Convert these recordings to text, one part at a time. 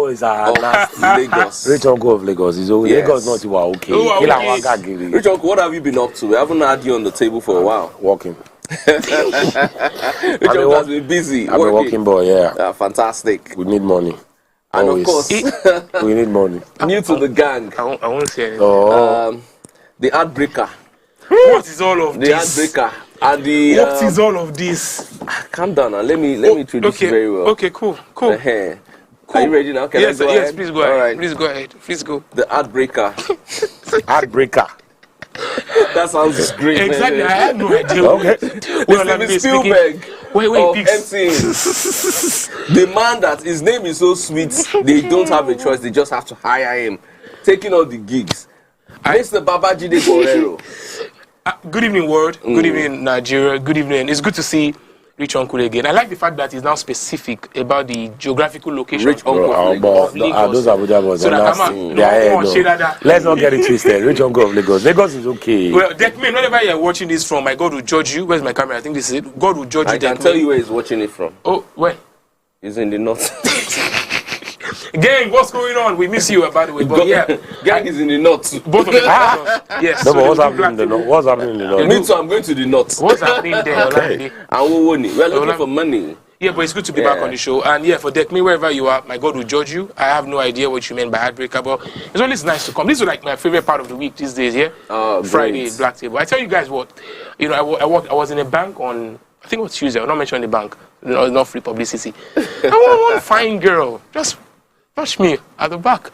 is nasty. Lagos. Rich uncle of Lagos is okay. Yes. Lagos not you are okay. Rich uncle, what have you been up to? We haven't had you on the table for a while. Walking. Rich uncle has been busy. I'm a working boy, yeah. Fantastic. We need money. And always. Of course, we need money. New to the gang. I won't say anything. The heartbreaker. What is all of The this? heartbreaker. And the What is all of this? calm down now. Let me introduce you very well. Okay, cool. Cool. Are you ready now? Can I go ahead? Please go ahead. All right. Please go ahead. Please go. The heartbreaker. Heartbreaker. That sounds great. Exactly. Man. I had no idea. Okay. Steven Spielberg. Wait, Peace. The man that his name is so sweet, they don't have a choice. They just have to hire him, taking all the gigs. Mr. Babajide Borero. Good evening, world. Good evening, Nigeria. Good evening. It's good to see Rich Uncle again. I like the fact that he's now specific about the geographical location. Rich Uncle of Lagos. Those Abuja boys. So Let's not get it twisted. Rich uncle of Lagos. Lagos is okay. Well, Dekman, whenever you're watching this from, my God will judge you. Where's my camera? I think this is it. God will judge you. I can tell you where he's watching it from. Oh, where? He's in the north. Gang, what's going on? We miss you, by the way. But yeah, gang is in the north. Both of them. Yes. No, but what's happening in the north? What's happening in the north? Me too, I'm going to the north. What's happening there? Okay. We're looking for money. Yeah, but it's good to be back on the show. And yeah, for Dekme, wherever you are, my God will judge you. I have no idea what you meant by heartbreaker, but it's always nice to come. This is like my favorite part of the week these days, yeah? Friday, great. Black Table. I tell you guys what, you know, I was in a bank on, I think it was Tuesday. I'll not mention the bank. No, it's not free publicity. I want one fine girl. Just touch me at the back.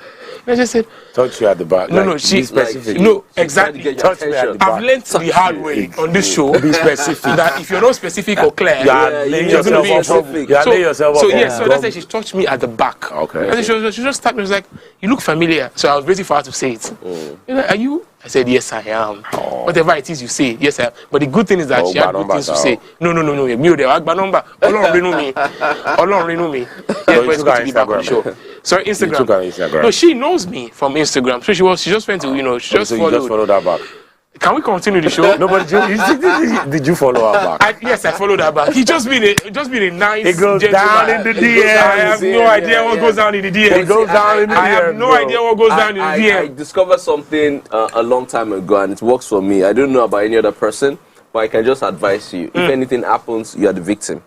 And I just said, touch you at the back. No, she's specific. No, exactly. Touch me at the back. I've learned the hard way on this show. Be specific. That if you're not specific or clear, you're laying yourself up. So that's why she touched me at the back. Okay. And she just tapped me. She was like, "You look familiar." So I was waiting for her to say it. You know, are you? I said, "Yes, I am." Whatever it is you say, yes, I am. But the good thing is that she had good things to say. No. Me, the Agba number. Ọlọ́run rínú mi. Yeah, but it's good to be back on the show. Sorry, Instagram. No, she knows me from Instagram. So she just went to, she just followed. You just followed her back. Can we continue the show? No, but did you follow her back? Yes, I followed her back. He just been a nice It goes gentleman. down in the DM. I have no idea what goes down in the DM. It goes down in the DM. I have no idea what goes down in the DM. I discovered something a long time ago, and it works for me. I don't know about any other person, but I can just advise you. If anything happens, you are the victim.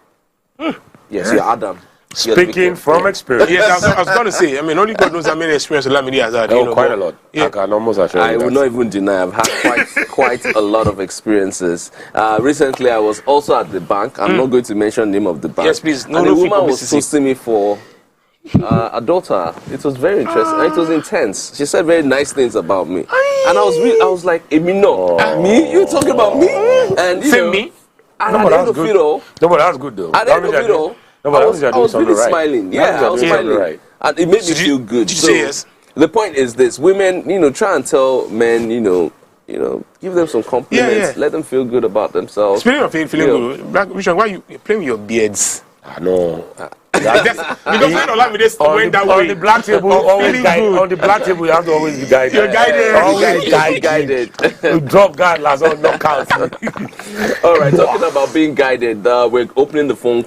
Yes, you're Adam. Speaking from experience. Yes, I was going to say, I mean, only God knows how many experiences Lamidi has had. Quite a lot. Yeah. I can almost assure you. I will not even deny I've had quite a lot of experiences. Recently, I was also at the bank. I'm not going to mention the name of the bank. Yes, please. And the woman was toasting me for a daughter. It was very interesting. It was intense. She said very nice things about me. And I was like, me? You talking about me? And you know, me? And no, at the end of it all, no, but that's good though. At the end of it all, I was really smiling. Yeah, I was smiling. Right. And it made me feel good. Did you say yes? The point is this: women, try and tell men, give them some compliments, let them feel good about themselves. Speaking of feeling good, Black Vision, why you playing with your beards? I know. Because when Olamide went that way. On the black table, on the black table, you have to always be guided. You're guided. Always guided. You drop guard last on knockout. All right, talking about being guided, we're opening the phone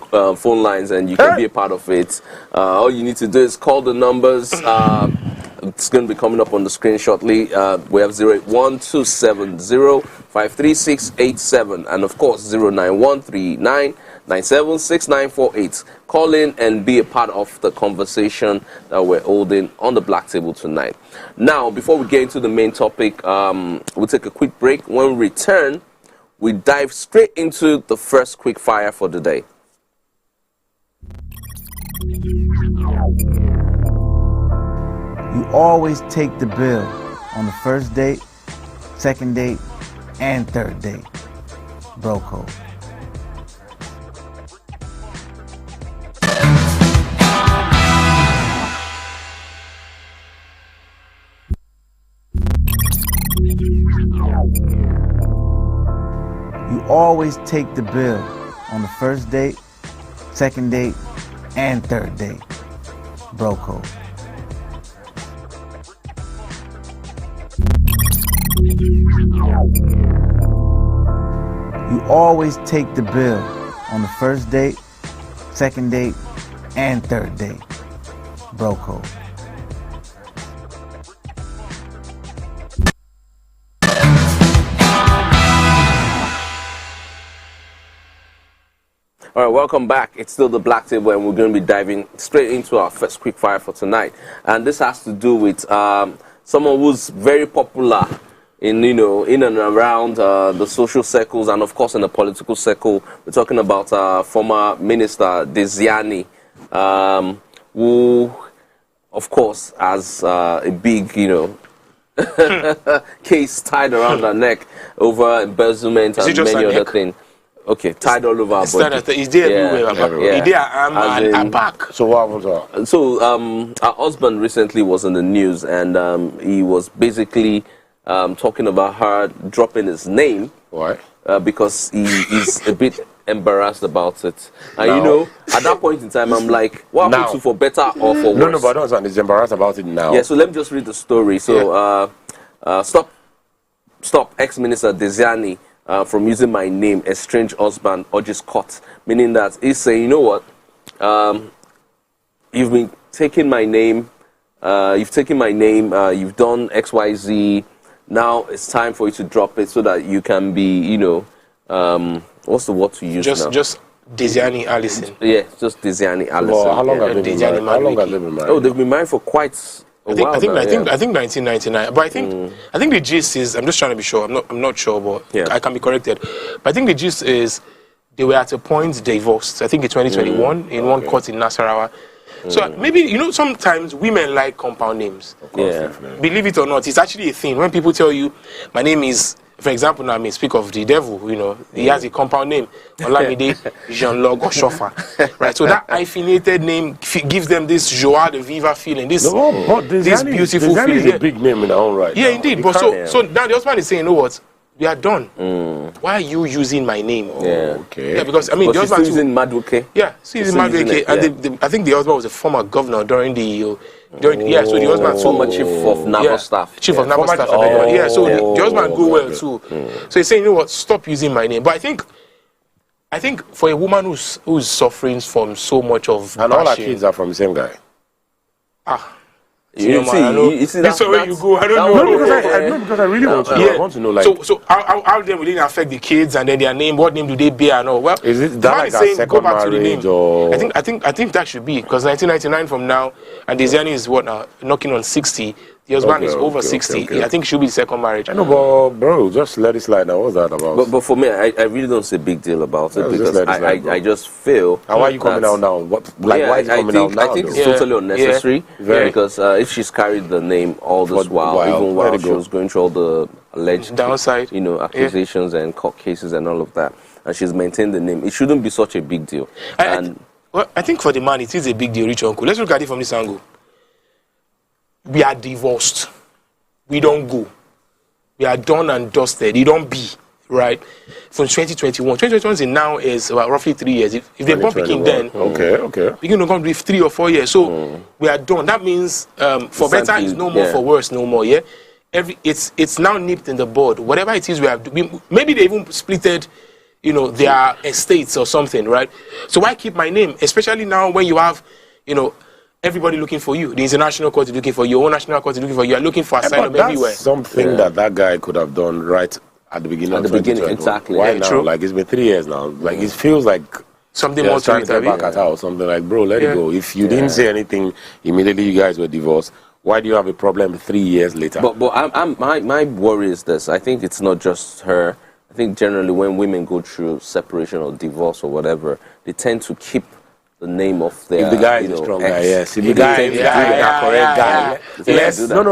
lines, and you can be a part of it. All you need to do is call the numbers. It's going to be coming up on the screen shortly. We have 08127053687 and of course 09139976948. Call in and be a part of the conversation that we're holding on the Black Table tonight. Now, before we get into the main topic, we'll take a quick break. When we return, we dive straight into the first quick fire for the day. You always take the bill on the first date, second date, and third date. Bro code. You always take the bill on the first date, second date, and third date. Bro code. You always take the bill on the first date, second date, and third date. Bro code. All right, welcome back. It's still the Black Table, and we're going to be diving straight into our first quick fire for tonight. And this has to do with someone who's very popular in in and around the social circles, and of course in the political circle. We're talking about former Minister Desiani, who, of course, has a big case tied around her neck over embezzlement and many other things. Okay, tied all over our body. He's there everywhere. He's there and back. So what happened to her? So our husband recently was in the news, and he was basically talking about her dropping his name. Why? Because he is a bit embarrassed about it. And at that point in time, I'm like, what happened to for better or for worse? No, but I don't understand. He's embarrassed about it now. Yeah, so let me just read the story. So stop ex-minister Desiani from using my name, estranged husband urges court, meaning that he's saying, you know what, you've been taking my name, you've done XYZ, now it's time for you to drop it so that you can be, what's the word to use now? Just Desiani Allison. Yeah, just Desiani Allison. Well, how long have they been married? How long have they been married? Oh, they've been married for quite I think 1999. But I think the gist is, I'm just trying to be sure. I'm not sure, but I can be corrected. But I think the gist is they were at a point divorced. I think in 2021 in one court in Nasarawa. So maybe sometimes women like compound names. Of course, Believe it or not, it's actually a thing. When people tell you, my name is, for example, now I may speak of the devil. He has a compound name, Olamide Jean-Log or Shofa, right? So that hyphenated name gives them this joie de vivre feeling, this beautiful feeling. Is a big name in their own right. Yeah, indeed. But so now the husband is saying, you know what? We are done. Why are you using my name? Okay. Yeah, because the husband using Maduke. Yeah, she's in Maduke, and I think the husband was a former governor during the. So the husband former chief of naval staff. Chief of naval staff. So the husband go well too. So he's saying, you know what? Stop using my name. But I think for a woman who's suffering from so much of and all her kids are from the same guy. You see that's where you go. I don't know. Because I really want to know. I want to know, like, so how then will it affect the kids and then their name? What name do they bear and all? Well, is it that like a second marriage or? I think that should be, because 1999 from now, and Desiani is what now, knocking on 60. The husband is over 60. I think it should be the second marriage. I know, but bro, just let it slide now. What's that about? But for me, I really don't see a big deal about it, because I just feel. And why are you coming out now? Why is it coming out now? I think it's totally unnecessary, because if she's carried the name all this while, even while she was going through all the alleged downside, accusations and court cases and all of that, and she's maintained the name, it shouldn't be such a big deal. I think for the man, it is a big deal, rich uncle. Let's look at it from this angle. We are divorced. We don't go. We are done and dusted. You don't be, right? From 2021. 2021 now is about roughly 3 years. If they born picking then, okay. We're going to come with 3 or 4 years. So we are done. That means for better is no more, for worse no more. Yeah, it's now nipped in the bud. Whatever it is we have, maybe they even splitted, their estates or something, right? So why keep my name, especially now when you have, everybody looking for you. The international court is looking for you. Your own national court is looking for you. You are looking for asylum everywhere. Something that guy could have done right at the beginning. At the beginning, exactly. Why now? True. Like, it's been 3 years now. Like, it feels like something more trying to get back at her or something. Like, bro, let it go. If you didn't say anything immediately, you guys were divorced. Why do you have a problem 3 years later? But my worry is this. I think it's not just her. I think generally when women go through separation or divorce or whatever, they tend to keep the name of their, if the guy is a strong guy, yes. If the guy is a correct guy,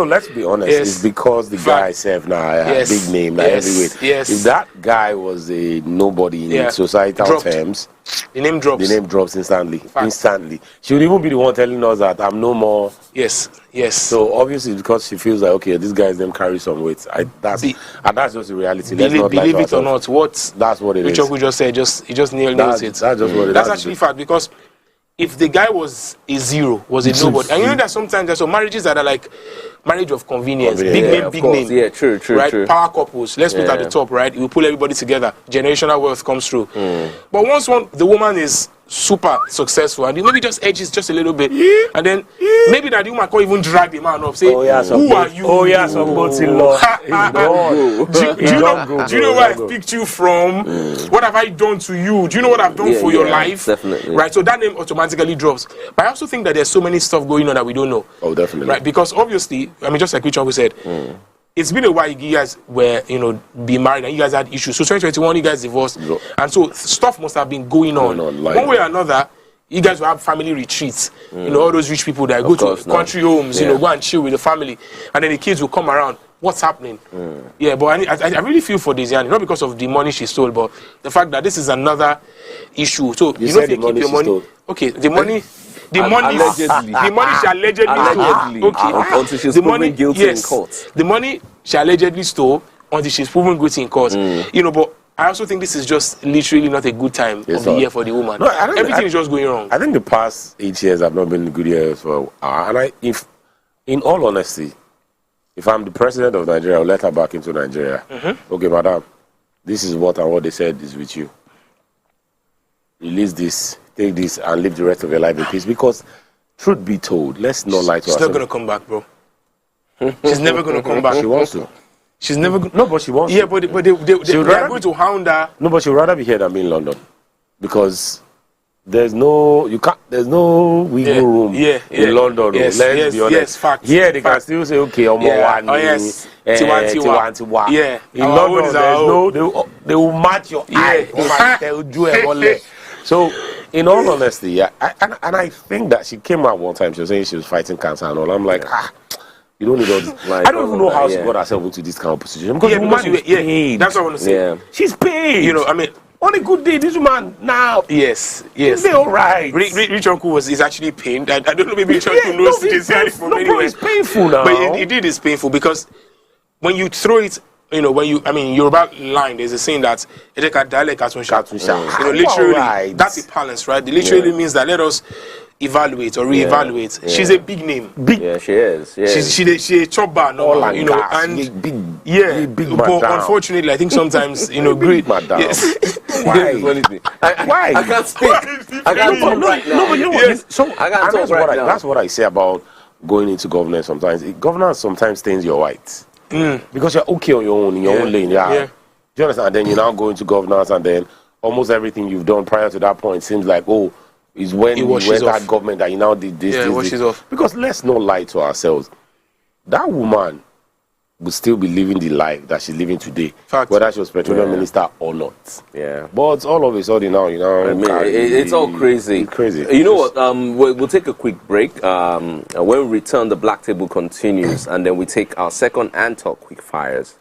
let's be honest. Yes. It's because the guy itself now a big name, heavyweight. Yes. If that guy was a nobody in societal terms, the name drops. The name drops instantly. Instantly. She would even be the one telling us that I'm no more. Yes. So obviously because she feels like, okay, this guy's them carry some weight. That's just the reality. Believe it or not, that's what it is. Which just said, he just nailed it. That's just what it is. That's actually fact, because if the guy was a zero, was a nobody, and you know that sometimes there's some marriages that are like marriage of convenience, big name. Yeah, true. Right, power couples. Let's put at the top, right? We pull everybody together. Generational wealth comes through. But once the woman is super successful, and maybe just edges just a little bit, and then maybe that the woman can't even drag the man up, say, who are you? Oh yeah, some boats-in-law. Do you know where I picked you from? What have I done to you? Do you know what I've done for your life? Definitely. Right, so that name automatically drops. But I also think that there's so many stuff going on that we don't know. Oh, definitely. Right, because obviously, I mean, just like Richard said, it's been a while you guys were, be married and you guys had issues. So 2021, you guys divorced. And so stuff must have been going on. One way or another, you guys will have family retreats. All those rich people that go to country homes, go and chill with the family. And then the kids will come around. What's happening? Yeah, but I really feel for Desiani, not because of the money she stole, but the fact that this is another issue. So, you know, if you keep your money. Okay, the money she allegedly stole. Okay. Until she's proven guilty in court. The money she allegedly stole until she's proven guilty in court. But I also think this is just literally not a good time of the year for the woman. No, everything is just going wrong. I think the past 8 years have not been good years for her. And if, in all honesty, if I'm the president of Nigeria, I'll let her back into Nigeria. Okay, madam, this is what they said is with you. Release this, take this, and live the rest of your life in peace. Because, truth be told, let's not lie to ourselves. She's not going to come back, bro. She's never going to come back. She wants to. She's never going to. No, but she wants to. Yeah, but they are going to hound her. No, but she'd rather be here than be in London. Because there's no wiggle room in London. Let's be honest. Yes, fact. Here they can still say, okay, Tiwa. Yeah. In London, they will match your eye. They will do it. So, in all honesty, and I think that she came out one time, she was saying she was fighting cancer and all. I'm like, you don't need all this. I don't even know how she got herself into this kind of position. Because the woman is paid. That's what I want to say. Yeah. She's paid. I mean, on a good day, this woman now. Yes. Is they all right? Rich Uncle is actually pained. I don't know, maybe Rich Uncle knows this from anywhere. It's painful now. But it is painful because when you throw it, Yoruba line, there's a saying that literally, that's a balance, right? It literally means that let us evaluate or reevaluate. She's a big name. Yeah, she is. Yeah. She's a chopper, and big but unfortunately, I think sometimes great. Madam. Yes. Why? Why? I can't speak. I can't talk right now. So I can't talk right now. That's what I say about going into governance. Governance sometimes stains your white. Because you're okay on your own, in your own lane. Do you understand? And then you now go into governance, and then almost everything you've done prior to that point seems like, is when you went that government that you now did this. Off. Because let's not lie to ourselves. That woman would still be living the life that she's living today, whether she was petroleum minister or not. Yeah. But all of a sudden now, I mean, it's all crazy. It's crazy. You know what? We'll take a quick break. When we return, the Black Table continues, and then we take our second and talk quick fires.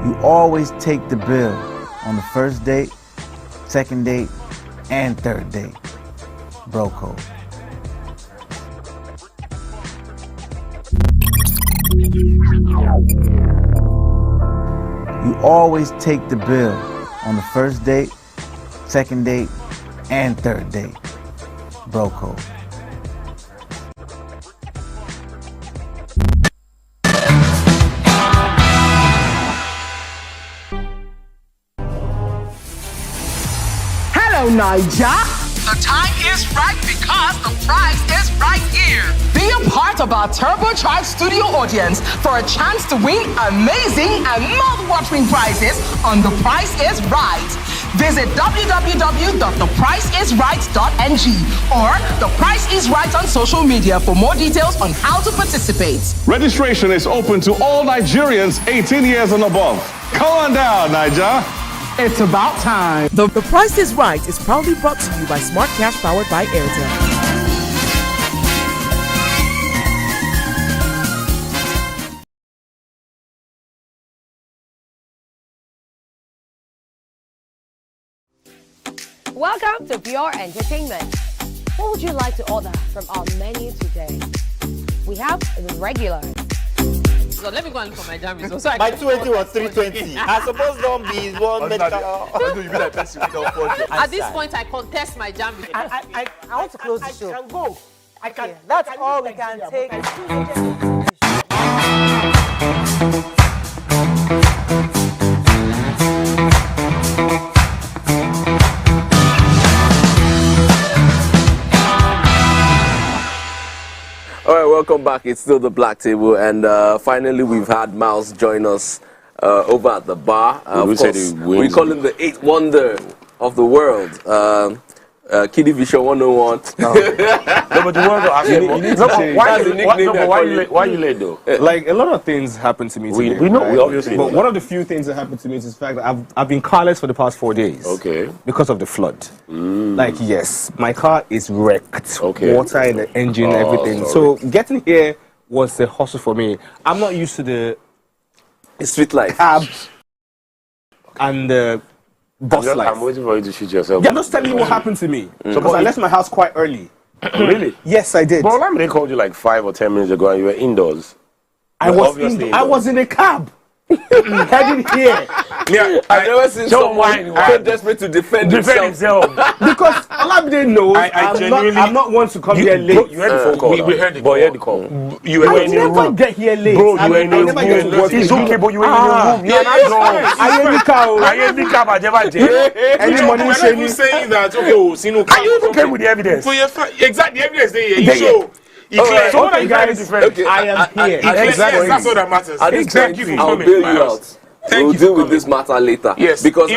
You always take the bill on the first date, second date, and third date. Bro code. You always take the bill on the first date, second date, and third date. Bro code. Hello, Niger. The time is right because the prize is right here. Be a part of our turbocharged studio audience for a chance to win amazing and mouth-watering prizes on The Price is Right. Visit www.thepriceisright.ng or The Price is Right on social media for more details on how to participate. Registration is open to all Nigerians 18 years and above. Come on down, Niger. It's about time. The Price is Right is proudly brought to you by Smart Cash powered by Airtel. Welcome to Pure Entertainment. What would you like to order from our menu today? We have the regular. So let me go and look for my jam results. So my 280 was 320. I suppose don't be one medical. At this point, I contest my jam results. I want to close the show. I can go. I can. Okay, that's all we can take. welcome back. It's still the Black Table, and finally we've had Miles join us over at the bar. Of course, we call him the eighth wonder of the world. Kiddie Vision 101. No, but you want to ask him. Why you late though? Like a lot of things happen to me today. We know, right? We obviously know. But one of the few things that happened to me is the fact that I've been carless for the past 4 days. Okay. Because of the flood. Like, yes, my car is wrecked. Okay. Water in the engine, everything. Sorry. So getting here was a hustle for me. I'm not used to the street life. Cabs and the bus life. I'm waiting for you to shoot yourself. Yeah, I'm just telling you what happened to me. Because I left my house quite early. Really? Yes, I did. But they called you like 5 or 10 minutes ago and you were indoors. I was in a cab. Heading here. Yeah, I've never seen someone so desperate to defend himself. Because Olabide knows I'm not one to come here late. Bro, you heard the phone call. We heard the call. But you heard the call. You were in a room. Get here late. Bro, you were in a room. It's okay, but you were in a room. You're not wrong. I am the cab. Any money saying that, okay, Sinu. Are you even came with the evidence? Exactly, the evidence there. You show. So what are you guys defending? I am here. Exactly. That's all that matters. Thank you for coming. I'll bail you out. We'll deal with this matter later. Yes. Because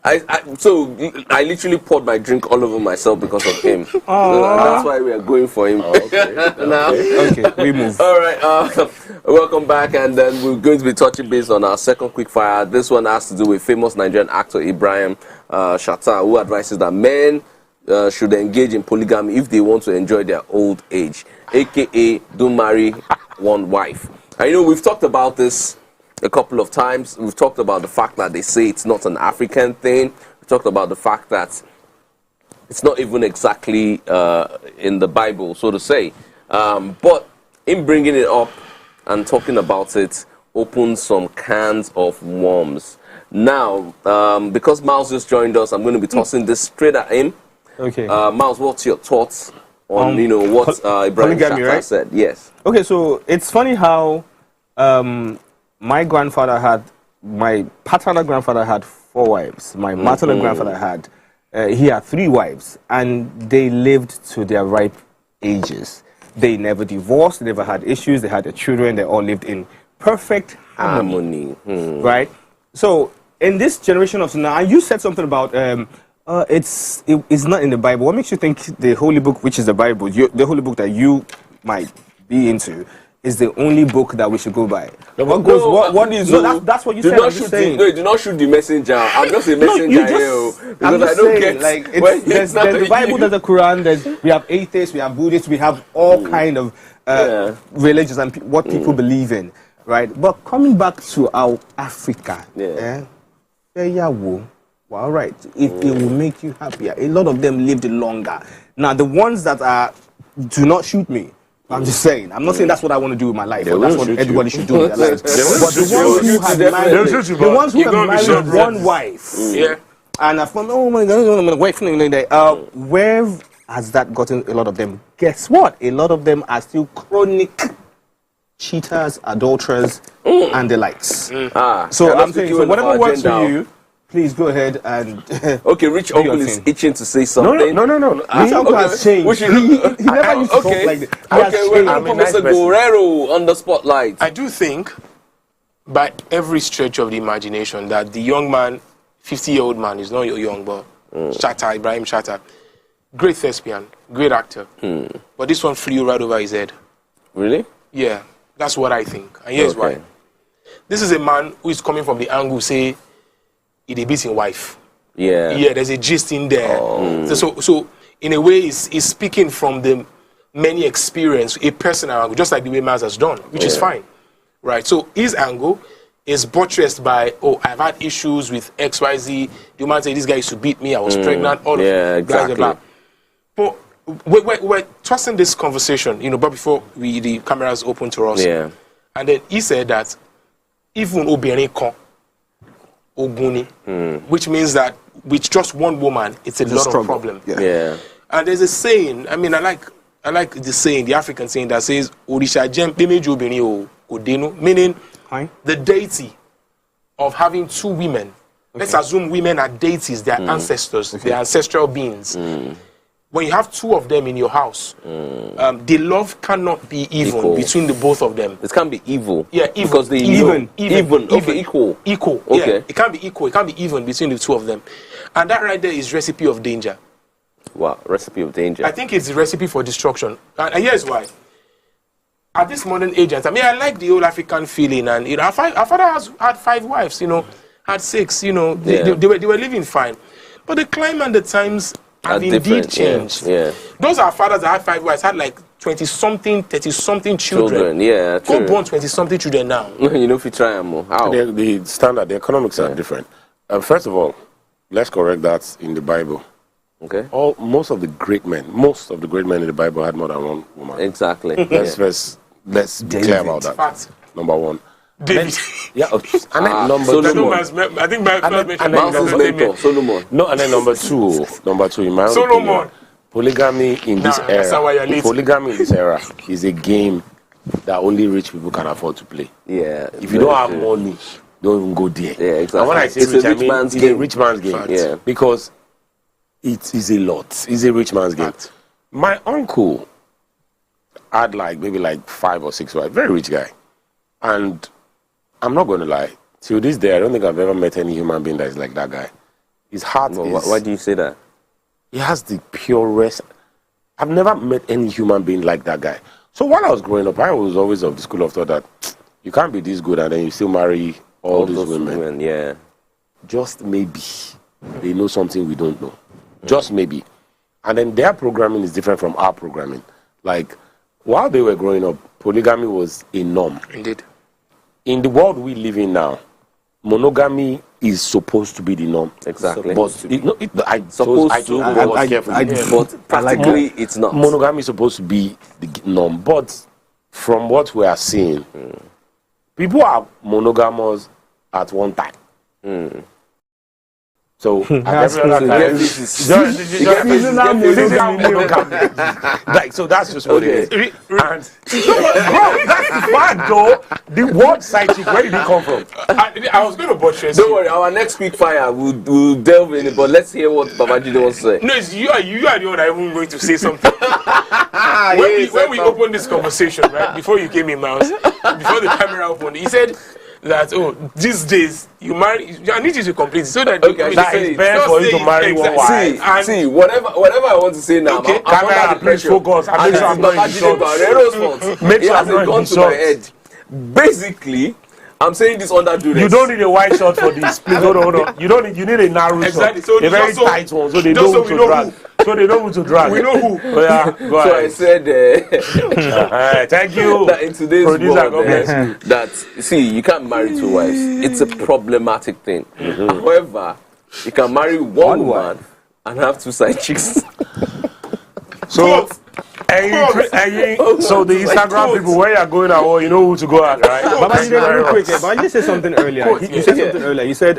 I literally poured my drink all over myself because of him. So that's why we are going for him. Okay, we move. All right. Welcome back, and then we're going to be touching base on our second quick fire. This one has to do with famous Nigerian actor Ibrahim Shatta, who advises that men should engage in polygamy if they want to enjoy their old age, aka don't marry one wife. And we've talked about this a couple of times. We've talked about the fact that they say it's not an African thing. We talked about the fact that it's not even exactly in the Bible, so to say. But in bringing it up and talking about it opens some cans of worms. Now, because Miles just joined us, I'm going to be tossing this straight at him. Okay. Miles, what's your thoughts on what Ibrahim Shatta said? Yes. Okay, so it's funny how my paternal grandfather had 4 wives. My maternal grandfather he had 3 wives, and they lived to their ripe ages. They never divorced, they never had issues, they had their children, they all lived in perfect harmony. Right? So, in this generation of now, you said something about it's not in the Bible. What makes you think the Holy Book, which is the Bible, the Holy Book that you might be into, is the only book that we should go by? That's what you said. Do not shoot the messenger. I'm just a messenger here. Because I don't get like there's the Bible, there's the Quran, we have atheists, we have Buddhists, we have all kind of religions and what people believe in, right? But coming back to our Africa, well, all right, if it will make you happier. A lot of them lived longer. Now, the ones that do not shoot me. I'm just saying. I'm not saying that's what I want to do with my life. That's what everybody should do with their lives. But the ones who have married one wife, and from my God, my wife, where has that gotten a lot of them? Guess what? A lot of them are still chronic cheaters, adulterers, and the likes. So I'm saying, so whatever works for you. Please go ahead and... Okay, Rich Uncle is itching to say something. No. Rich Uncle has changed. He never used to talk like this. We're going to put Mr. Guerrero on the spotlight. I do think, by every stretch of the imagination, that the young man, 50-year-old man, is not your young boy. Shatta, Ibrahim Shatta. Great thespian, great actor. But this one flew right over his head. Really? Yeah, that's what I think. And here's why. This is a man who is coming from the angle, say, he beats his wife. Yeah, there's a gist in there. So in a way, he's speaking from the many experience, a personal angle, just like the way Miles has done, which is fine, right? So his angle is buttressed by, I've had issues with XYZ. The man said, this guy used to beat me, I was pregnant, all of exactly. blah, blah, blah. But we're trusting this conversation, but before the cameras open to us. And then he said that even Obianeko, Oguni, which means that with just one woman, it's a lot of problem. And there's a saying, I like the saying, the African saying that says, Orisha jem pemejo obini o odenu, meaning the deity of having 2 women. Let's assume women are deities, they are ancestors, they are ancestral beings. when you have two of them in your house, the love cannot be even between the both of them. It can't be evil. Yeah, even. Because they even. Okay, equal. Equal. Okay. Yeah, it can't be equal. It can't be even between the two of them. And that right there is recipe of danger. Wow, recipe of danger. I think it's the recipe for destruction. And here's why. At this modern age, I mean, I like the old African feeling. And, you know, our father had 5 wives, you know, had 6, you know. They were living fine. But the climate and the times have indeed changed. Yeah. Those are fathers that had 5 wives, had like 20-something, 30-something children. Yeah, true. Go born 20-something children now. You know, if you try more. How? The standard, the economics are different. First of all, let's correct that in the Bible. Okay. Most of the great men in the Bible had more than one woman. Exactly. Let's be clear about that. Fact. Number one. David. And then number Solomon. I think my Solomon. No, and then number two, in my own Solomon. opinion, polygamy in this era is a game that only rich people can afford to play. Yeah. If you don't have money, don't even go there. Yeah, exactly. And when I say rich, I mean it's a rich man's game. Yeah. Because it is a lot. It's a rich man's game. My uncle had maybe 5 or 6 wives. Very rich guy. And I'm not going to lie. Till this day, I don't think I've ever met any human being that is like that guy. His heart is... Why do you say that? He has the purest... I've never met any human being like that guy. So while I was growing up, I was always of the school of thought that you can't be this good and then you still marry all these women. Yeah. Just maybe they know something we don't know. Just maybe. And then their programming is different from our programming. Like, while they were growing up, polygamy was a norm. Indeed. In the world we live in now, monogamy is supposed to be the norm. Exactly. But practically it's not. Monogamy is supposed to be the norm. But from what we are seeing, people are monogamous at one time. So that's just what it is. And bro, that's the fact though. The word side chick, where did it come from? I was going to buttress. Don't worry, our next quick fire we'll delve in it, but let's hear what Babajide wants to say. No, it's you are the one that I'm going to say something. when we opened this conversation, right, before you came in, Mouse, before the camera opened, he said that these days you marry. I need you to complete it so that it's better for you to marry one wife. See, whatever I want to say now. Okay, camera, please focus. Make sure I'm not in short. Make sure I'm not in short. Basically, I'm saying this under duress. You don't need a wide shot for this. Please hold on. You need a narrow shot. So a very tight one, so they know who to drag. So they know who to drag. We know who. Oh, yeah, go ahead. So I said, thank you. That in today's world, that see, you can't marry 2 wives. It's a problematic thing. However, you can marry one woman and have 2 side chicks. So, so the Instagram people, where you're going at, you know who to go at, right? Real quick, but you said something earlier. You said something earlier. You said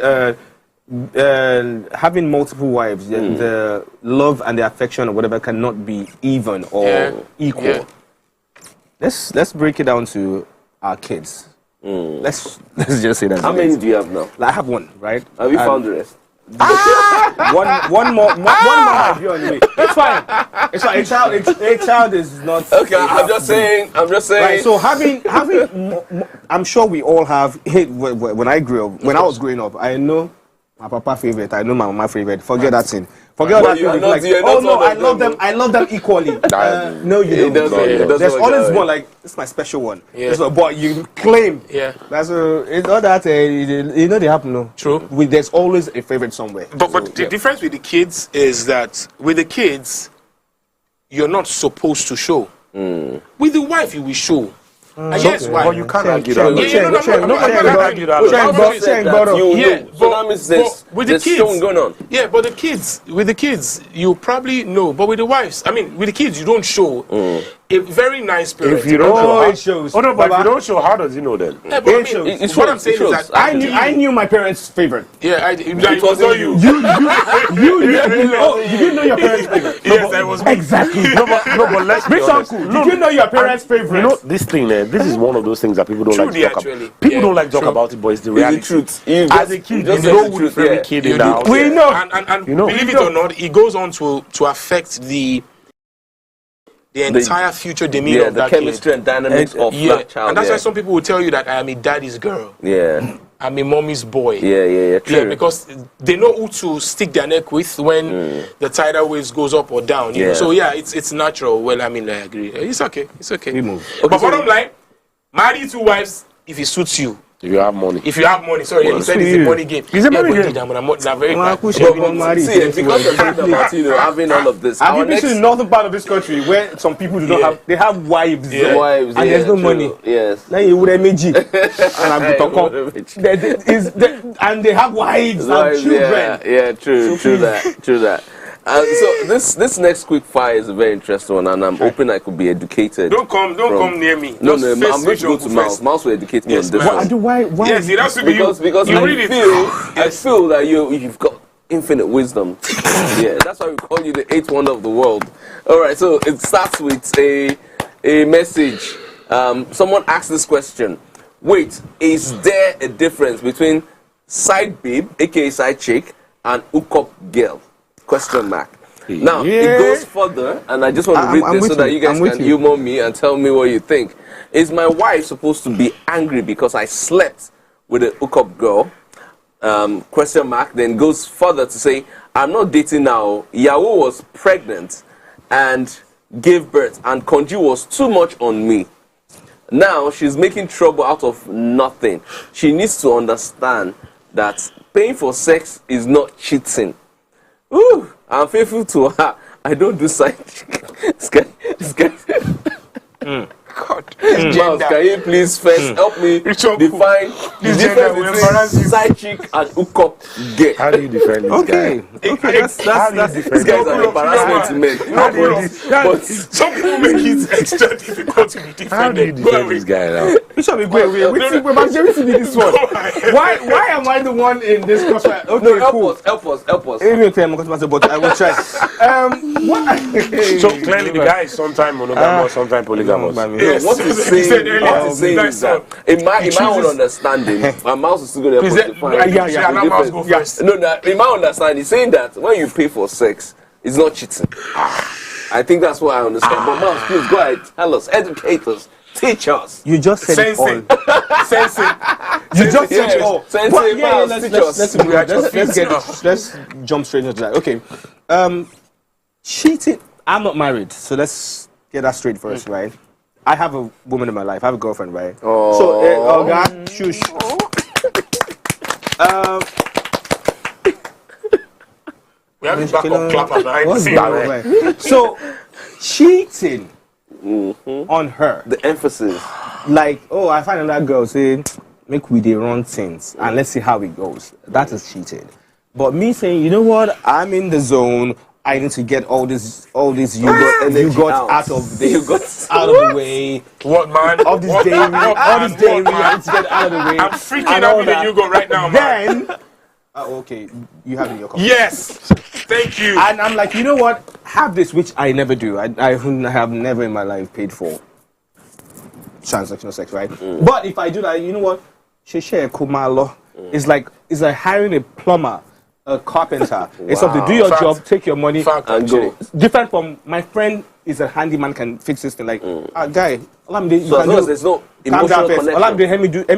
having multiple wives, the love and the affection or whatever cannot be even or equal. Yeah. Let's break it down to our kids. Let's just say that. How many do you have now? I have 1, right? Have you found the rest? one more might be on the way. It's fine. A child is not. Okay, I'm just saying. Right. So having, I'm sure we all have. When I grew up, when I was growing up, I know my papa favorite. I know my mama favorite. Forget that thing. Forget that thing. I love them equally. No, you don't. There's always one like this is my special one. Yeah. But you claim. Yeah. That's it's not that they happen. No. True. There's always a favorite somewhere. But the difference with the kids is that with the kids, you're not supposed to show. With the wife, you will show. Yes, why? Well, you can't argue that. With the kids, going on. Yeah, but with the kids, you probably know. But with the wives, with the kids, you don't show. A very nice parent. If you don't show, it shows. Oh no, but if you don't show, how does he know then? Yeah, but it's what I'm saying is that I knew my parents' favorite. Yeah, it was not you. You didn't know your parents' favorite. Yes, I was me. Exactly. No, but let's be Rich honest. uncle, did you know your parents' favorite? You know, this thing, this is one of those things that people don't like to talk about. People don't like to talk about it, but it's the reality. It's the truth. As a kid, you know with every kid in the house. We know. And you know, believe it or not, it goes on to affect the entire future demeanor of that the chemistry and dynamics of that child. And that's why some people will tell you that I am a daddy's girl. Yeah. I'm a mommy's boy. Yeah, true. Yeah, because they know who to stick their neck with when the tidal waves goes up or down. You know? So yeah, it's natural. Well, I mean, I agree. It's okay. We move. Okay, but bottom line, marry 2 wives if it suits you. If you have money. Sorry, he said it's a money game. It's a money game. I'm very glad. See, because of about having all of this. Have you been to the northern part of this country where some people do not have, they have wives, wives, and there's no money. Yes. Then you would have made and and they have wives and children. Yeah, true that. So this next quick fire is a very interesting one, and I'm hoping I could be educated. Don't come near me. No, I'm going to go to Mouse. Mouse will educate me on this one. Why? Yes, it has to be because I feel that you've got infinite wisdom. Yeah, that's why we call you the 8th wonder of the world. All right, so it starts with a message. Someone asked this question. Wait, is there a difference between side babe, aka side chick, and hookup girl? Question mark. Now, it goes further, and I just want to read this so that you guys can humor me and tell me what you think. Is my wife supposed to be angry because I slept with a hookup girl? Question mark. Then goes further to say, I'm not dating now. Yahoo was pregnant and gave birth, and Konji was too much on me. Now, she's making trouble out of nothing. She needs to understand that paying for sex is not cheating. Ooh, I'm faithful to her. I don't do side chick. This guy. God. Miles, can you please first help me define the difference between side chick and hookup girl? How do you defend this guy? Okay, that's this guy's an embarrassment to men. But some people make it extra difficult to be defended. How do you defend this guy now? Bishop, this one. Why am I the one in this crossfire? Okay, no, help us. But I will try. So clearly the guy is sometimes monogamous, sometimes polygamous. Yes. What he's saying is that in my own understanding, my mouse is still going to help us define. No, in my understanding, he's saying that when you pay for sex, it's not cheating. I think that's what I understand. But mouse, please go ahead, tell us, educate us, teach us. You just said it all. You just said it all. Let's jump straight into that. Okay. Cheating. I'm not married, so let's get that straight first, right? I have a woman in my life. I have a girlfriend, right? Oh. So, God, shush. We have this backup clapper behind. So, cheating on her. The emphasis. Like, I find another girl saying, make we the wrong things and let's see how it goes. That is cheating. But me saying, you know what? I'm in the zone. I need to get all this you got out of the way. What, man? All this dairy, I need to get out of the way. I'm freaking out with the you got right now, man. Then, okay, you have it in your cup. Yes, thank you. And I'm like, you know what? Have this, which I never do. I have never in my life paid for transactional sex, right? But if I do that, you know what? It's like hiring a plumber, a carpenter. It's something. Do your job, take your money, and go. Different from my friend is a handyman, can fix this thing. Like, guy, there's no emotional connection. Let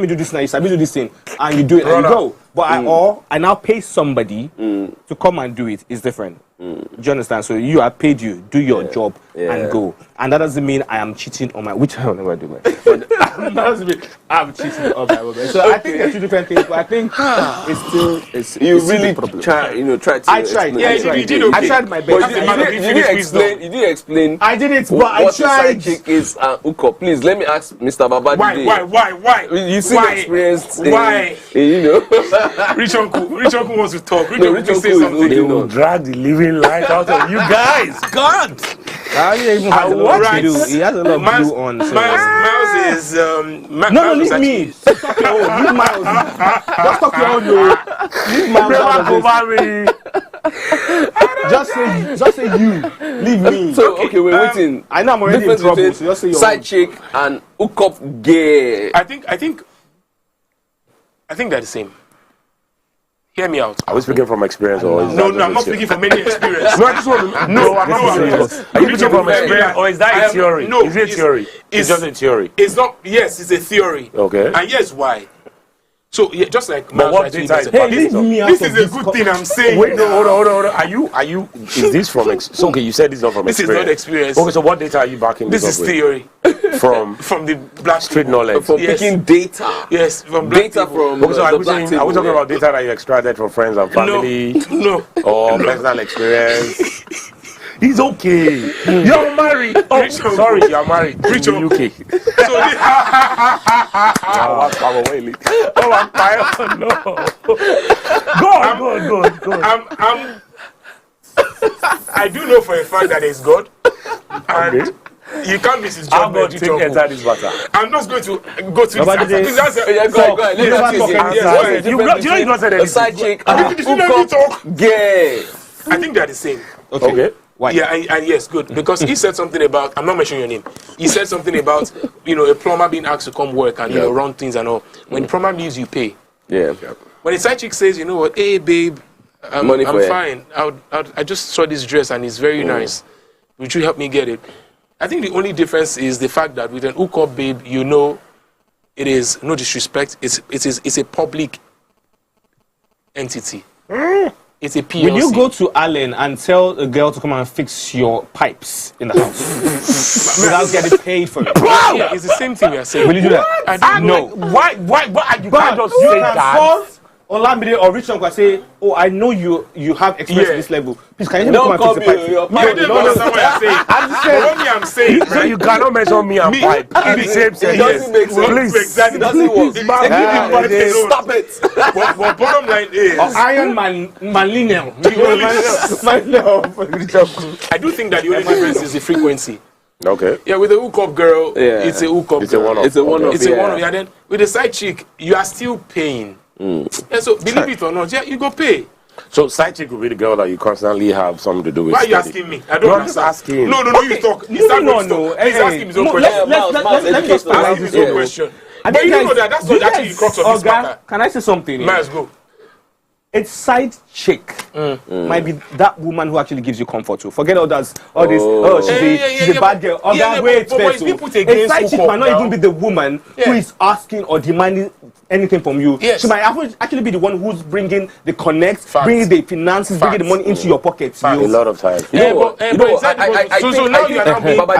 me do this now. I do this thing, and you do it, and you go. But I now pay somebody to come and do it. It's different. Do you understand? So you are paid. You do your job and go, and that doesn't mean I am cheating on my. Which I will never do. But that doesn't mean I'm cheating on my woman. So I think they're two different things. But I think it's still you really try. Tried to. I tried. Yeah, you did. Okay. I tried my best. You didn't explain. I did it, but I tried. Side chick is hookup. Please let me ask Mr. Baba. Why? You see experienced. Why? Rich uncle wants to talk. Rich uncle say something. They will drag the living life out of you guys. God. I don't even have a lot to do. He has a lot of glue on. So. Miles is no, leave me. Stop your own. Leave Miles. Don't stop your own. Leave Miles. Just say you. Leave me. So okay, we're waiting. I know I'm already in trouble. So just say your side chick and hook up gay. I think they're the same. Hear me out. Are we speaking from experience or? No, I'm not speaking from any experience. No, I just want to. No, I'm not serious. Are you speaking from experience or is that a theory? No, is it a theory? It's just a theory. It's not. Yes, it's a theory. Okay. And yes, why? So yeah, just like. But what data is this is a good thing I'm saying. Wait, no, hold on. Are you? Is this from? So okay, you said this is not from this experience. This is not experience. Okay, so what data are you backing this is up theory. From the black street knowledge. From picking data. Yes, from black data people. from. Okay, so are we talking about data that you extracted from friends and family? No. Or personal experience? He's okay. You're married. Oh, sorry, you're married. Rich in the UK. So I'm tired. No. Go on. I do know for a fact that there's God. And you can't miss his job. I'm take enter this matter. I'm not going to go to this answer. Go ahead. You not said anything. A side chick. Gay. I think they're the same. Okay. Why? Yeah, and yes, good. Because he said something about, I'm not mentioning your name. He said something about, a plumber being asked to come work and, run things and all. When the plumber leaves, you pay. Yeah. When a side chick says, you know what, hey, babe, I'm fine. I just saw this dress and it's very nice. Would you help me get it? I think the only difference is the fact that with an hookup babe, it is no disrespect. It's a public entity. It's a PLC. Will you go to Allen and tell a girl to come and fix your pipes in the house without getting paid for it? Yeah, it's the same thing we are saying. Will you do that? I don't know. Why? You can't just say that. Olamide or Rich Uncle say, oh, I know you have experience at this level. Please, can you come and fix the pipe? I'm saying. So you cannot mention me and pipe in the same sentence. It doesn't make sense. Please. It doesn't work. Stop it. But bottom line is. Iron Man lineal. I do think that the only difference is the frequency. Okay. Yeah, with a hookup girl, it's a hookup. It's a one-off. It's a one-off. It's a one-off. Yeah, then with a side chick, you are still paying. Yeah, so believe it or not, you go pay. So side chick will be the girl that you constantly have something to do with. Why are you asking me? I don't know. I'm just asking. No, you talk. Please ask him his own question. Let me just ask him his own question. But you know that's not actually the crux of this matter. Can I say something? Let's go. A side chick might be that woman who actually gives you comfort too. Forget all this. She's a bad girl. Wait. A side chick might not even be the woman who is asking or demanding anything from you. Yes. She might actually be the one who's bringing the connect, bringing the finances, bringing the money into your pockets. A lot of times. I'm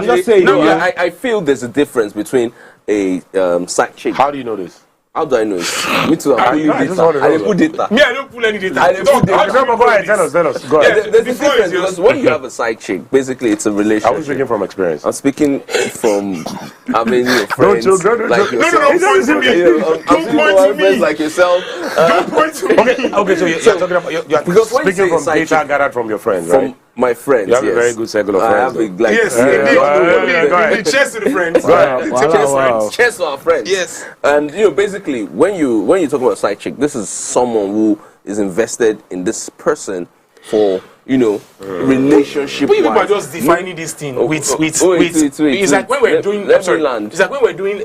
just saying. I feel there's a difference between a side chick. How do you know this? How do I know it? Me too. I put data. Me, I don't pull any data. Go ahead. Tell us. Go ahead. There's a difference because when you have a side chick, basically it's a relationship. I was speaking from experience. I'm speaking from having your friends like yourself. Don't point to me. Friends like yourself. Don't point to me. Okay, so you're talking about you're speaking from data gathered from your friends, right? My friends, you have a very good circle of friends. Cheers to the friends. Cheers to our friends. Yes. And basically, when you talk about side chick, this is someone who is invested in this person for relationship. People are just defining this thing with. It's like when we're doing. It's like when we're doing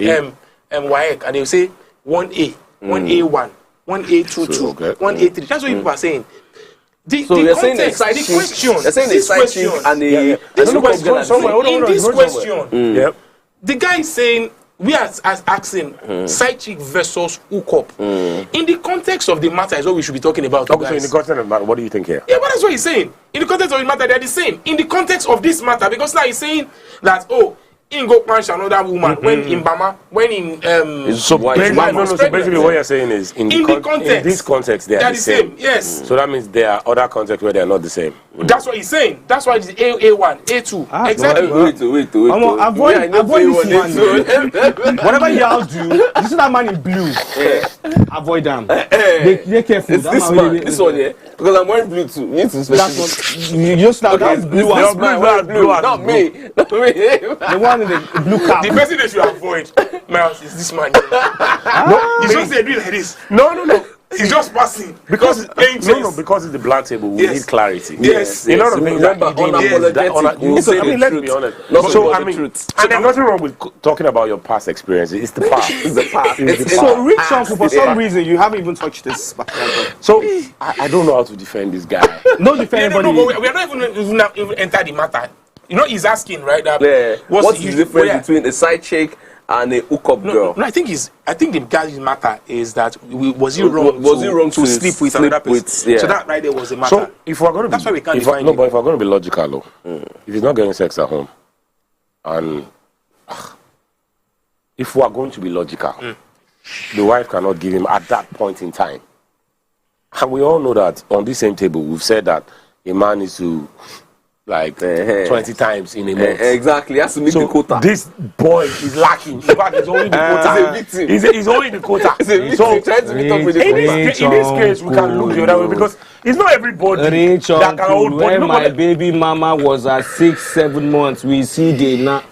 WAEC and they say 1A, 1A1, 1A22, 1A3. That's what people are saying. The context, the question. You're saying the side chick and in this question, the guy is saying we are asking side chick versus hookup. In the context of the matter is what we should be talking about. Okay, so in the context of the matter, what do you think here? Yeah, but that's what he's saying. In the context of the matter, they're the same. In the context of this matter, because now he's saying that in go punch another woman when in Bama, when in so basically what you're saying is in this context they are the same. Yes. So that means there are other contexts where they are not the same. That's what he's saying. That's why it's A1, A2. Exactly. Wait. Avoid this one. Whatever y'all do, you see that man in blue. Avoid them. Be careful. It's this one here. Because I'm wearing blue too. You need to specify. You just now that's blue. Not me. The one in the blue cap. The person that you avoid, Miles, is this man. You just say do it like this. No. He's just passing. Because playing chess. no, because it's the black table, we need clarity. Yes. A lot of things that let's be honest. So I mean, and there's nothing wrong with talking about your past experiences. It's the past. It's the past. So rich uncle, for some reason you haven't even touched this. So I don't know how to defend this guy. No defend anybody. No, we are not even enter the matter. You know, he's asking, right? That what's the difference between a side chick and a hookup girl? No, I think the guy's matter is that was he wrong to sleep with another person? So that right there was a matter. So if we're going to, that's why we can't define but if we're going to be logical, if he's not getting sex at home, and if we are going to be logical, the wife cannot give him at that point in time. And we all know that on this same table, we've said that a man needs to 20 times in a month. Exactly, he has to meet the quota. This boy is lacking. In fact, he's only the quota. He's a victim. He's only the quota. He's a victim. So trying to meet up with the quota. In this case, we can look the other way because it's not everybody that can hold. When my baby mama was at 6-7 months, we see the now.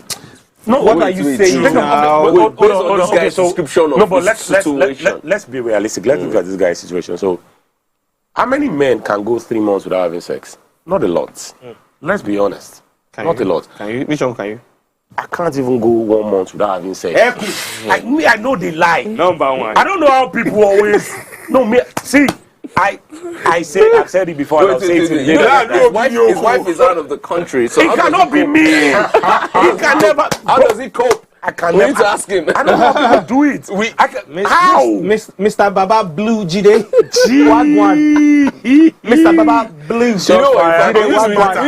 No, what are you saying now? Based on this guy's description of his situation. Let's be realistic. Let's look at this guy's situation. So, how many men can go 3 months without having sex? Not a lot. Let's be honest. Not a lot. Can you? Which one can you? I can't even go 1 month without having sex. I know they lie. Number one. I don't know how people always. No, me. See, I've said it before. I'll say it again. His wife is out of the country, so it cannot be me. He can never. How does he cope? I can We need to ask him. I don't know how people do it. How? Mr. Baba Blue Jide. Mr. Baba Blue. We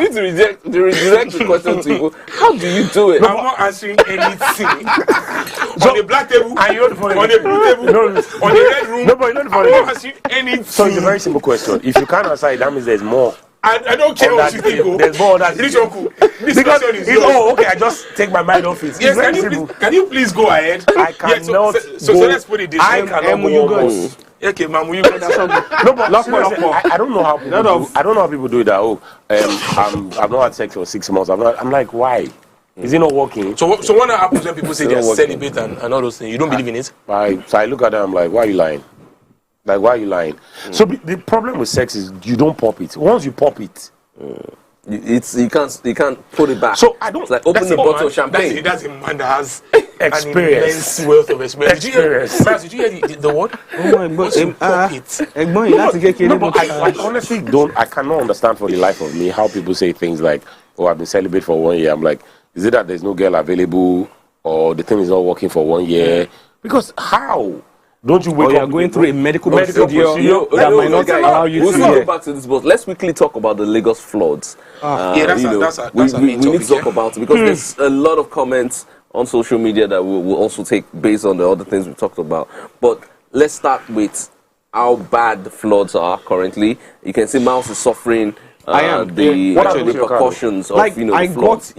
need to reject the question to you. How do you do it? I'm not answering anything. On the black table, on the blue table, on the red room. Nobody I'm not answering anything. So it's a very simple question. If you can't answer it, that means there's more. I don't care what you think. There's more that This question is because yours. okay, I just take my mind off it. Yes, can you please go ahead? I cannot. So let's put it this way. I cannot go. Okay, Mamu, you got no, but I don't know how people do. I don't know how people do that. I've not had sex for 6 months. I'm like, why? Is it not working? So what happens when people say they're celibate and all those things? You don't believe in it? So I look at them. I'm like, why are you lying? Like, why are you lying? So the problem with sex is you don't pop it. Once you pop it, you can't put it back. So I don't. It's like open the bottle of champagne. That's a man that has experience. An immense wealth of experience. Did you hear the word? Oh my God! I honestly don't. I cannot understand for the life of me how people say things like, "Oh, I've been celibate for 1 year." I'm like, is it that there's no girl available, or the thing is not working for 1 year? Because how? Don't you wake up? You're going through a medical procedure that might not allow you to go back to this, but let's quickly talk about the Lagos floods. We need to talk about it because there's a lot of comments on social media that we'll also take based on the other things we talked about. But let's start with how bad the floods are currently. You can see Miles is suffering the repercussions of the floods.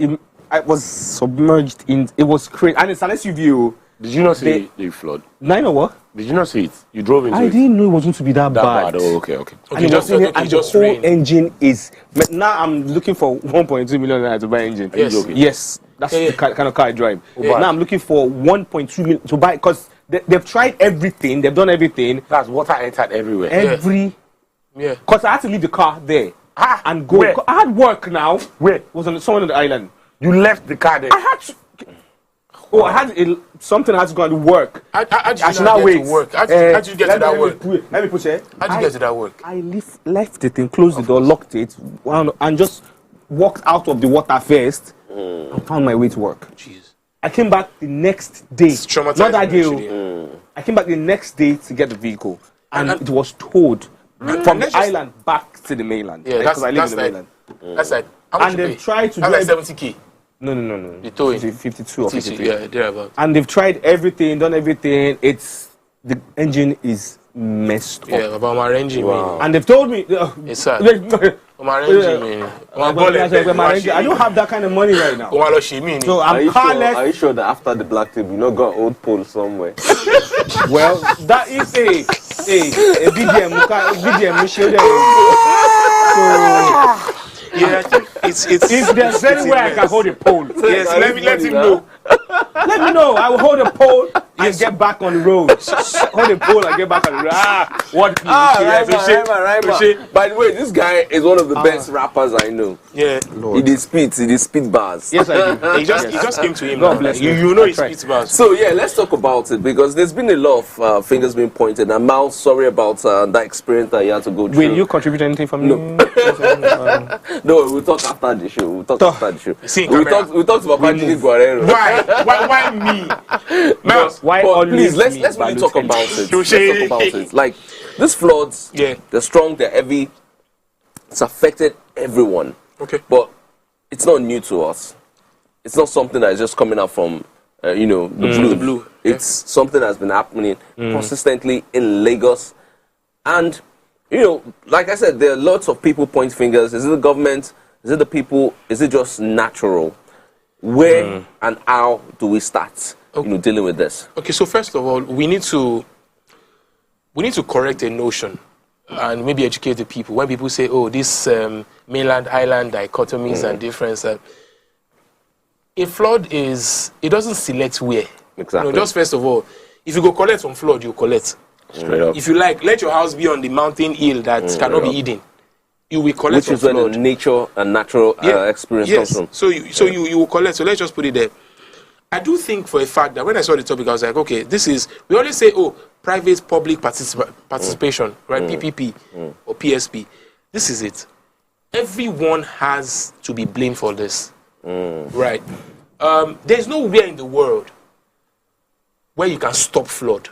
I was submerged in. It was crazy, and it's an SUV. Did you not see the flood? No, I know what. Did you not see it? You drove into it. I didn't know it was going to be that bad. Oh, okay. And the whole engine is. Now I'm looking for 1.2 million to buy engine. Yes, that's the kind of car I drive. Now I'm looking for 1.2 million to buy because they've tried everything. They've done everything. That's water entered everywhere. Because I had to leave the car there and go. Where? I had work now. Where? Was on somewhere on the island. You left the car there. I had to. Oh, I had something I had to go and work. How did you get to work? How did you get to that work? Let me push it. How did you get to that work? I left it and closed the door, locked it, and just walked out of the water first and found my way to work. Jeez. I came back the next day. It's traumatizing. Not that day. I came back the next day to get the vehicle, and it was towed from the island back to the mainland. Yeah, because I live in the mainland. That's like. And they've tried to do like 70k. No. The towing. 52 or 53. Yeah, thereabout. And they've tried everything, done everything. The engine is messed up. Yeah, about my engine. Wow. And they've told me. It's sad. My engine, I don't have that kind of money right now. So I'm carless. Are you sure that after the black table, you not got an old pole somewhere? Well, that is a VDM. So. Yeah, I think it's if there's any way I can hold a pole. Yes, let him know. Let me know. I will hold a pole. and get back on the road. Hold the pole and get back on the road. What? Rhymer. By the way, this guy is one of the best rappers I know. Yeah. He did spit bars. Yes, I do. It just came to him. God bless you know he spits bars. So yeah, let's talk about it because there's been a lot of fingers being pointed. And Mal, sorry about that experience that you had to go through. Will you contribute anything from No. me? No, we'll talk after the show. We'll talk after the show. We'll talk about Banjini Guerrero. Why me? Why please, let's really talk about it. Let's talk about it. Like, these floods, they're strong, they're heavy. It's affected everyone. Okay. But it's not new to us. It's not something that is just coming out from, the blue. It's something that's been happening consistently in Lagos. And, like I said, there are lots of people point fingers. Is it the government? Is it the people? Is it just natural? Where and how do we start, dealing with this? Okay, so first of all, we need to correct a notion and maybe educate the people. When people say, "Oh, this mainland island dichotomies and difference," a flood it doesn't select where. Exactly. Just first of all, if you go collect from flood, you collect. Straight up. If you like, let your house be on the mountain hill that cannot be hidden. You will collect Which is where flood. the nature and natural experience comes from. So you will collect. So let's just put it there. I do think for a fact that when I saw the topic, I was like, okay, we always say, private public participation, right? PPP or PSP. This is it. Everyone has to be blamed for this, right? There's nowhere in the world where you can stop flood.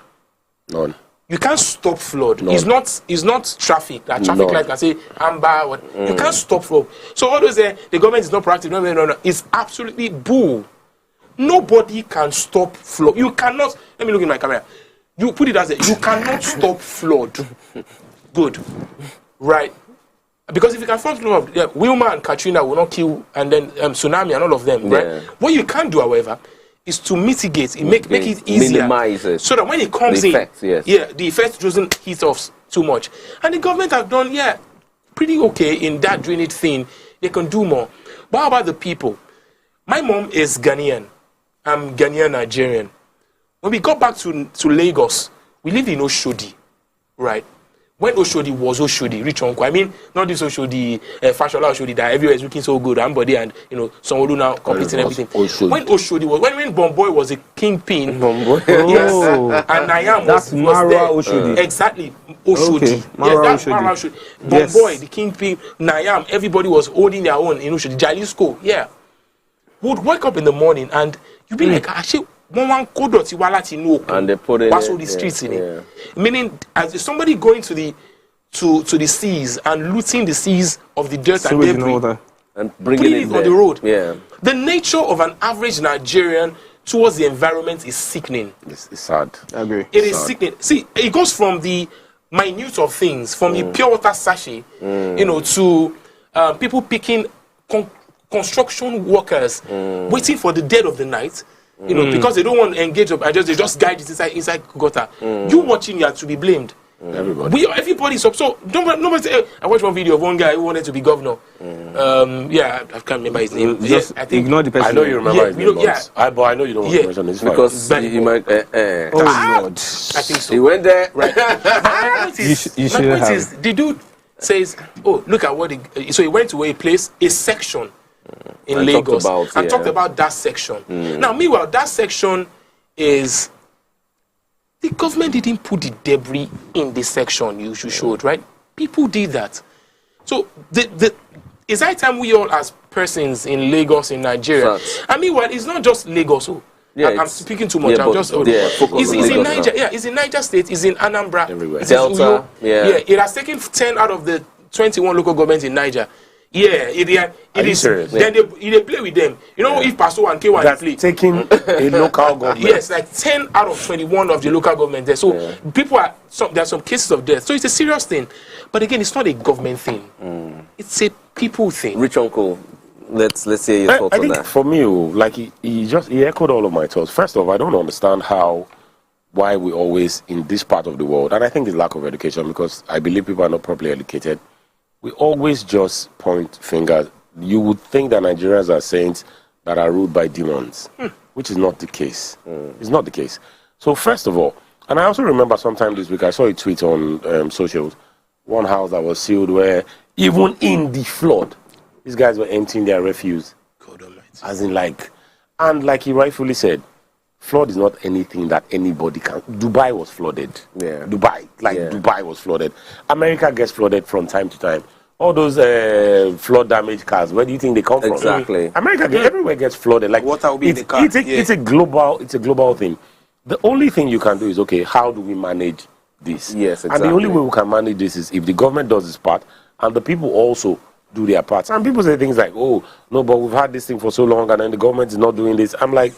None. You can't stop flood. None. It's not traffic. That traffic light can say amber. You can't stop flood. So all those the government is not proactive. No. It's absolutely bull. Nobody can stop flood. You cannot. Let me look in my camera. You put it as you cannot stop flood. Good, right? Because if you can stop flood, Wilma and Katrina will not kill, and then tsunami and all of them, right? Yeah. What you can do, however, is to mitigate, make it easier, minimize it, so that when it comes the effect, the effect doesn't hit us too much. And the government have done, pretty okay in that drainage thing. They can do more. But how about the people? My mom is Ghanaian. I'm Ghanaian Nigerian. When we got back to Lagos, we lived in Oshodi, right? When Oshodi was Oshodi, rich uncle. I mean, not this Oshodi, Fashola Oshodi that everywhere is looking so good, everybody and Sanwo-Olu now completing everything. Oshodi. When Oshodi was, when Bomboy was a kingpin, Bomboy. and Nayam That's was Marwa there. Oshodi. Exactly, Oshodi. Okay. Marwa That's Oshodi. Marwa Oshodi. Yes. Bomboy, the kingpin, Nayam, everybody was holding their own in Oshodi. Jalisco, would wake up in the morning and you'd be like, actually, and they put it all the streets in it. Meaning, as somebody going to the seas and looting the seas of the dirt and debris and bringing it on the road. Yeah. The nature of an average Nigerian towards the environment is sickening. It's sad. I agree. It is sickening. See, it goes from the minute of things, from the pure water sachet, to people picking construction workers waiting for the dead of the night. Because they don't want to engage up, they just guide it inside gutter. You watching, you have to be blamed. Everybody's up. So nobody say, I watched one video of one guy who wanted to be governor. I can't remember his name. Just I think ignore the person. I know you remember his name, but I know you don't want to mention his name. Because he might. Oh Lord. I think so. He went there. Right. My point is, the dude says, look at what so he went to a place, a section in Lagos, talked about that section. Now, meanwhile, that section is the government didn't put the debris in the section you showed, right? People did that. So it's high time we all, as persons in Lagos, in Nigeria, and meanwhile, it's not just Lagos. I'm speaking too much. I'm just. It's in Niger. It's in Niger State. It's in Anambra. Everywhere. Delta. It has taken 10 out of the 21 local governments in Niger. It is. Serious? Then they play with them. If Paso and K1 play, taking a local government. Yes, like 10 out of 21 of the local government there. So there are some cases of death. So it's a serious thing. But again, it's not a government thing. It's a people thing. Rich uncle, let's hear your thoughts I on think that. For me, he echoed all of my thoughts. First of all, I don't understand why we always in this part of the world, and I think it's lack of education, because I believe people are not properly educated. We always just point fingers. You would think that Nigerians are saints that are ruled by demons, which is not the case. It's not the case. So first of all, and I also remember sometime this week I saw a tweet on socials, one house that was sealed where even in the flood, these guys were emptying their refuse. God Almighty. As in and like he rightfully said, flood is not anything that anybody can. Dubai was flooded. Yeah. Dubai was flooded. America gets flooded from time to time. All those flood damaged cars, where do you think they come from? Exactly. America, everywhere gets flooded. Like water will be in the car. It's a global thing. The only thing you can do is, okay, how do we manage this? Yes, exactly. And the only way we can manage this is if the government does its part and the people also do their parts. And people say things like, oh, no, but we've had this thing for so long and then the government is not doing this. I'm like,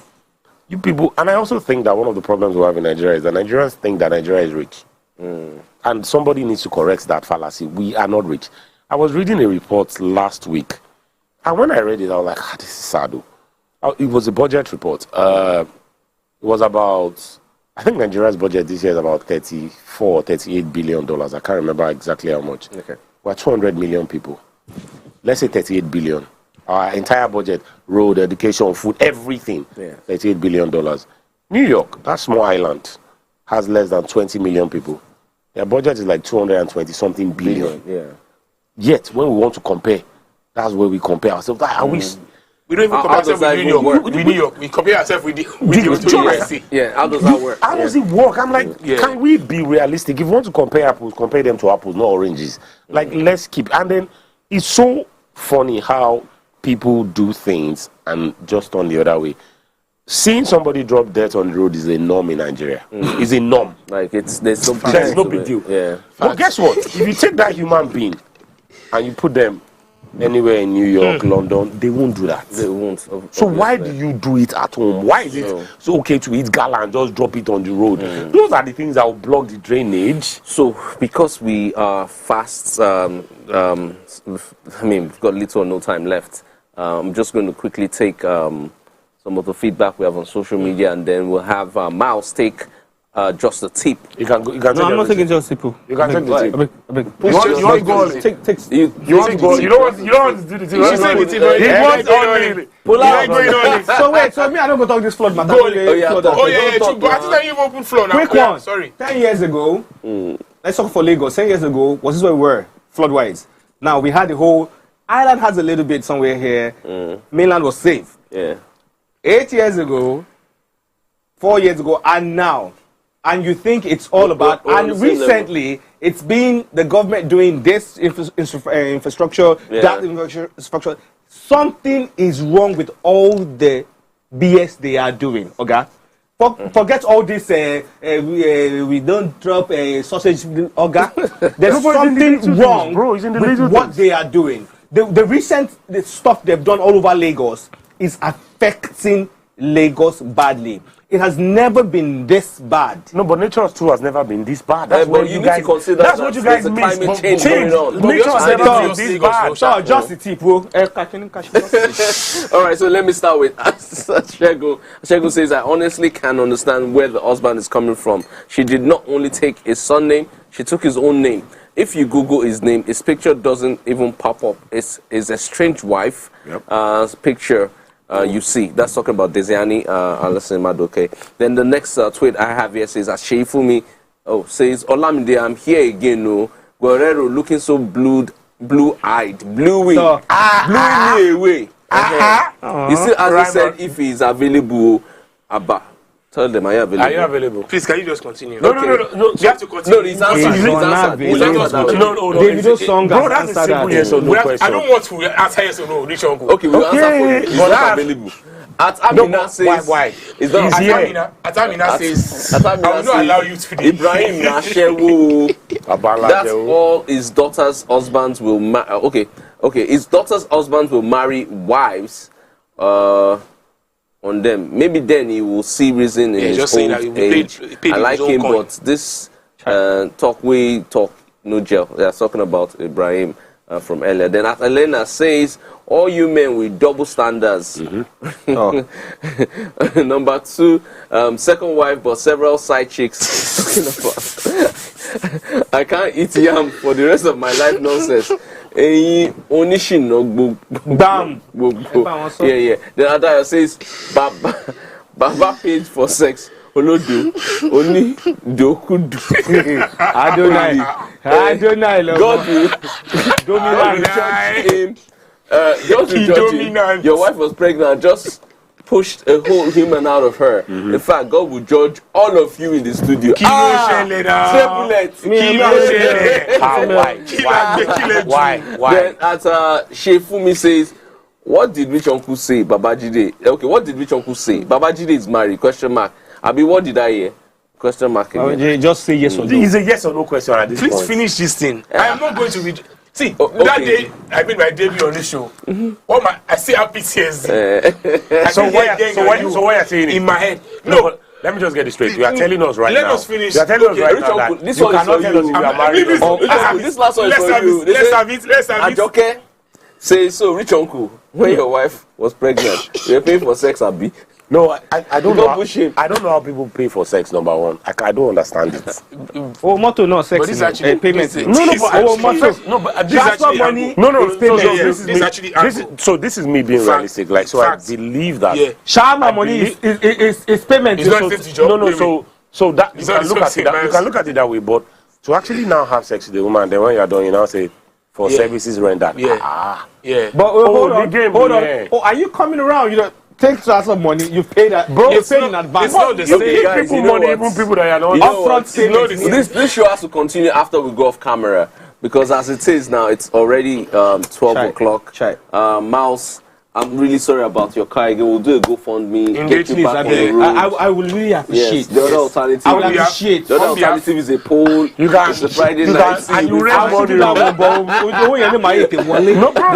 you people, and I also think that one of the problems we have in Nigeria is that Nigerians think that Nigeria is rich. And somebody needs to correct that fallacy. We are not rich. I was reading a report last week, and when I read it, I was like, this is sad. It was a budget report. It was about, I think Nigeria's budget this year is about $38 billion. I can't remember exactly how much. Okay. We're 200 million people. Let's say 38 billion. Our entire budget, road, education, food, everything, $38 billion. New York, that small island, has less than 20 million people. Their budget is like 220-something billion. Yeah. Yet, when we want to compare, that's where we compare ourselves. I wish... We don't even compare ourselves with New York. We compare ourselves with the USC. Yeah, how does that work? How does it work? I'm like, can we be realistic? If you want to compare apples, compare them to apples, not oranges. Like, let's keep... And then, it's so funny how people do things and just on the other way. Seeing somebody drop dead on the road is a norm in Nigeria. It's a norm. Like, there's no big deal. Yeah. But guess what? If you take that human being and you put them anywhere in New York, London, they won't do that. They won't. So why do you do it at home? Why is it so okay to eat gala and just drop it on the road? Those are the things that will block the drainage. So because we are fast, we've got little or no time left. I'm just going to quickly take some of the feedback we have on social media, and then we'll have Miles take just a tip. You can go. No, I'm not taking just a tip. You can take the tip. You want to go? You want to go? You don't want to do the tip. You said the tip. He wants only. Pull out. So wait, me, I don't go talk this flood matter. But I think you've opened floor now. Quick one. Sorry. 10 years ago, let's talk for Lagos. 10 years ago, was this where we were, flood-wise? Now, we had the whole, island has a little bit somewhere here. Mainland was safe. Yeah. 8 years ago, 4 years ago, and now. And you think it's all about, and recently, it's been the government doing this infrastructure, that infrastructure. Something is wrong with all the BS they are doing, okay? Forget all this, we don't drop a sausage, okay? There's something wrong with what they are doing. The recent stuff they've done all over Lagos is affecting Lagos badly. It has never been this bad. No, but nature too has never been this bad. That's what you guys consider. That's what you guys miss. Climate change going on. Nature has never been this bad. So just the tip, bro. All right, so let me start with Shego. Shego says, I honestly can understand where the husband is coming from. She did not only take his son name, she took his own name. If you Google his name, his picture doesn't even pop up. It's a strange wife picture. You see, that's talking about Desiani, Alison Madoke. Then the next tweet I have here says, Ashefumi, says, Olamide, I'm here again, no. Guerrero looking so blue-eyed, bluey, bluey away. You see, as I said, if he's available, Abba. Tell them, are you available? Are you available? Please, can you just continue? No. You have to continue. No, he's answered. No. Davido song bro, that's a simple yes or no question. I don't want to answer yes or no. Rich uncle. Okay, we'll answer for you. He's not available. Atamina says... Why? He's not Atamina says... I will not allow you to... Ibrahim Nashewu. That's all his daughter's husbands will... Okay. His daughter's husbands will marry wives... on them. Maybe then he will see reason in his old age. I like him, but this talk no gel. They are talking about Ibrahim from earlier. Then Elena says, all you men with double standards. Number 2, second wife, but several side chicks. I can't eat yam for the rest of my life nonsense. Damn. Yeah. Then Adaya says, Baba paid for sex. Olodo, Oni, Dokudu. Adonai, God will judge him. Just to judge him. Your wife was pregnant, just pushed a whole human out of her. In fact, God will judge all of you in the studio. Why? Then as Shefumi says, what did rich uncle say, Babajide? Okay, what did rich uncle say? Babajide is married, question mark. Abi, what did I hear? Question mark again. Just say yes or no. It's a yes or no question at this point. Please finish this thing. I am not going to read. See, okay. That day I made my debut on this show. I see how PTSD. So what you're saying in my head? No. Let me just get this straight. You are telling us right now. Let us finish. You are telling us right now that this you one is cannot for tell us if you are married. This last one is for you. Let's have it. Ajoke says, so rich uncle, when your wife was pregnant, you were paying for sex, Abi? No, I don't know. I don't know how people pay for sex. Number one, I don't understand it. Motto no sex. But this actually payment. This is me being realistic. Like, so I believe that. Yeah. Shama money is payment. It's not safety job. So that you can look at it. You can look at it that way. But to actually now have sex with the woman, then when you're done, you now say for services rendered. Yeah. But hold on. Oh, are you coming around? You know. Take transfer money, you pay that, bro. You pay in advance. It's not the same. You give people money, even people that are not upfront. This show has to continue after we go off camera because as it is now, it's already 12 o'clock. Mouse, I'm really sorry about your car again. We'll do a GoFundMe. Get you back on the road. I will really appreciate. Yes, the other alternative. I will appreciate. The other alternative is a poll. You can. It's a Friday night. And you raise money. No, bro.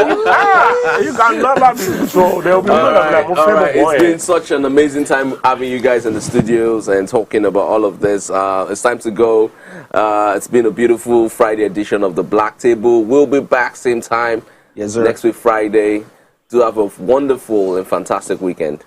You can never be. So there will be all right. It's been such an amazing time having you guys in the studios and talking about all of this. It's time to go. It's been a beautiful Friday edition of the Black Table. We'll be back same time. Yes, sir. Next week Friday. Do have a wonderful and fantastic weekend.